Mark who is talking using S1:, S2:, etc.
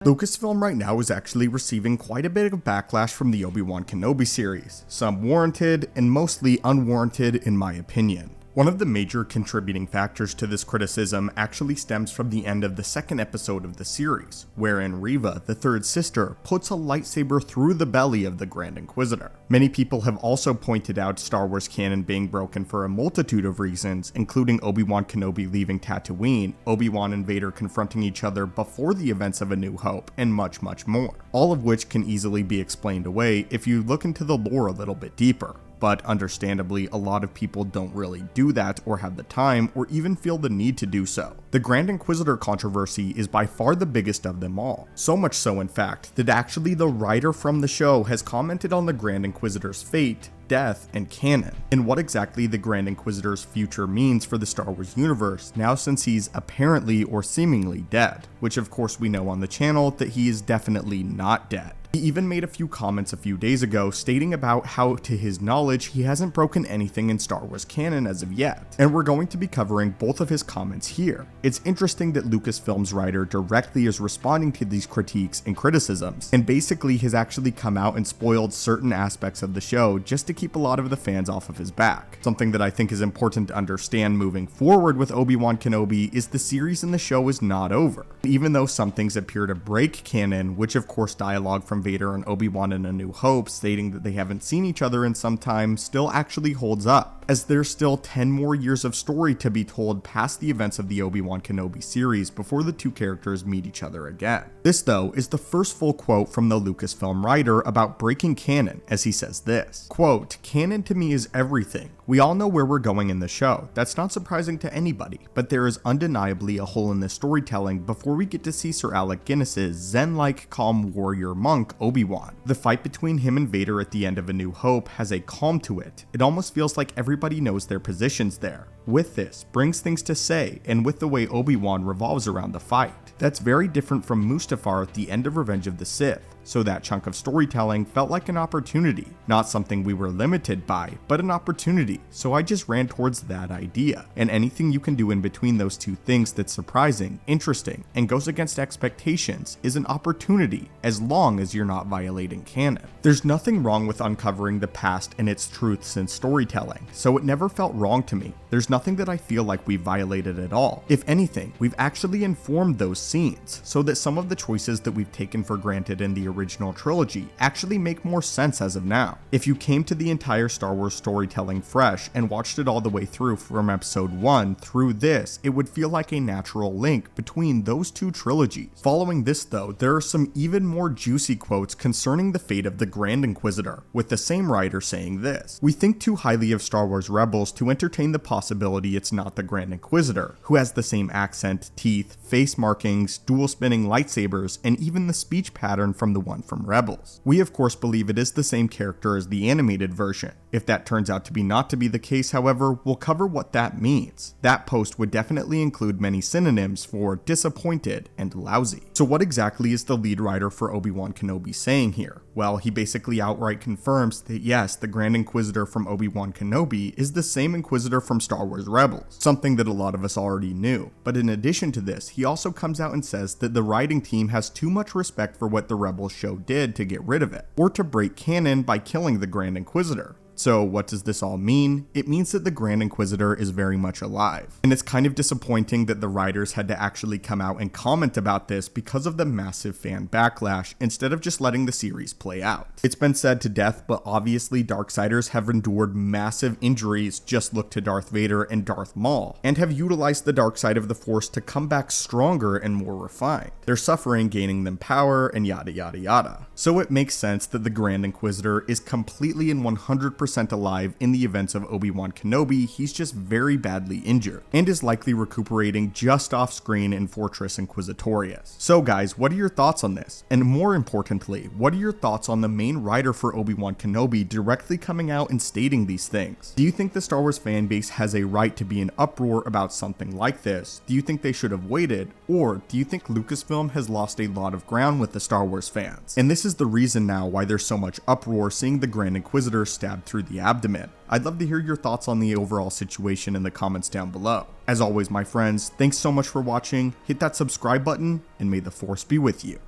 S1: Lucasfilm right now is actually receiving quite a bit of backlash from the Obi-Wan Kenobi series, some warranted and mostly unwarranted in my opinion. One of the major contributing factors to this criticism actually stems from the end of the second episode of the series, wherein Reva, the third sister, puts a lightsaber through the belly of the Grand Inquisitor. Many people have also pointed out Star Wars canon being broken for a multitude of reasons, including Obi-Wan Kenobi leaving Tatooine, Obi-Wan and Vader confronting each other before the events of A New Hope, and much, much more. All of which can easily be explained away if you look into the lore a little bit deeper. But understandably, a lot of people don't really do that or have the time or even feel the need to do so. The Grand Inquisitor controversy is by far the biggest of them all. So much so, in fact, that actually the writer from the show has commented on the Grand Inquisitor's fate, death, and canon, and what exactly the Grand Inquisitor's future means for the Star Wars universe now since he's apparently or seemingly dead, which of course we know on the channel that he is definitely not dead. He even made a few comments a few days ago stating about how, to his knowledge, he hasn't broken anything in Star Wars canon as of yet, and we're going to be covering both of his comments here. It's interesting that Lucasfilm's writer directly is responding to these critiques and criticisms, and basically has actually come out and spoiled certain aspects of the show just to keep a lot of the fans off of his back. Something that I think is important to understand moving forward with Obi-Wan Kenobi is the series and the show is not over. Even though some things appear to break canon, which of course dialogue from Vader and Obi-Wan in A New Hope stating that they haven't seen each other in some time still actually holds up, as there's still 10 more years of story to be told past the events of the Obi-Wan Kenobi series before the two characters meet each other again. This though is the first full quote from the Lucasfilm writer about breaking canon, as he says this, quote, "Canon to me is everything. We all know where we're going in the show. That's not surprising to anybody, but there is undeniably a hole in the storytelling before we get to see Sir Alec Guinness's zen-like calm warrior monk Obi-Wan. The fight between him and Vader at the end of A New Hope has a calm to it. It almost feels like everybody knows their positions there. With this, brings things to say, and with the way Obi-Wan revolves around the fight. That's very different from Mustafar at the end of Revenge of the Sith. So that chunk of storytelling felt like an opportunity, not something we were limited by, but an opportunity, so I just ran towards that idea, and anything you can do in between those two things that's surprising, interesting, and goes against expectations is an opportunity, as long as you're not violating canon. There's nothing wrong with uncovering the past and its truths in storytelling, so it never felt wrong to me. There's nothing that I feel like we violated at all. If anything, we've actually informed those scenes, so that some of the choices that we've taken for granted in the original trilogy actually make more sense as of now. If you came to the entire Star Wars storytelling fresh and watched it all the way through from episode 1 through this, it would feel like a natural link between those two trilogies. Following this though, there are some even more juicy quotes concerning the fate of the Grand Inquisitor, with the same writer saying this, "We think too highly of Star Wars Rebels to entertain the possibility it's not the Grand Inquisitor, who has the same accent, teeth, face markings, dual spinning lightsabers, and even the speech pattern from the one from Rebels. We of course believe it is the same character as the animated version. If that turns out to be not to be the case, however, we'll cover what that means. That post would definitely include many synonyms for disappointed and lousy." So what exactly is the lead writer for Obi-Wan Kenobi saying here? Well, he basically outright confirms that yes, the Grand Inquisitor from Obi-Wan Kenobi is the same Inquisitor from Star Wars Rebels, something that a lot of us already knew. But in addition to this, he also comes out and says that the writing team has too much respect for what the Rebels show did to get rid of it, or to break canon by killing the Grand Inquisitor. So what does this all mean? It means that the Grand Inquisitor is very much alive. And it's kind of disappointing that the writers had to actually come out and comment about this because of the massive fan backlash instead of just letting the series play out. It's been said to death, but obviously Darksiders have endured massive injuries, just look to Darth Vader and Darth Maul, and have utilized the dark side of the Force to come back stronger and more refined. Their suffering gaining them power and yada yada yada. So it makes sense that the Grand Inquisitor is completely and 100% alive in the events of Obi-Wan Kenobi. He's just very badly injured, and is likely recuperating just off screen in Fortress Inquisitorius. So guys, what are your thoughts on this? And more importantly, what are your thoughts on the main writer for Obi-Wan Kenobi directly coming out and stating these things? Do you think the Star Wars fan base has a right to be in uproar about something like this? Do you think they should have waited? Or do you think Lucasfilm has lost a lot of ground with the Star Wars fans? And this is the reason now why there's so much uproar seeing the Grand Inquisitor stabbed through the abdomen. I'd love to hear your thoughts on the overall situation in the comments down below. As always, my friends, thanks so much for watching. Hit that subscribe button, and may the Force be with you.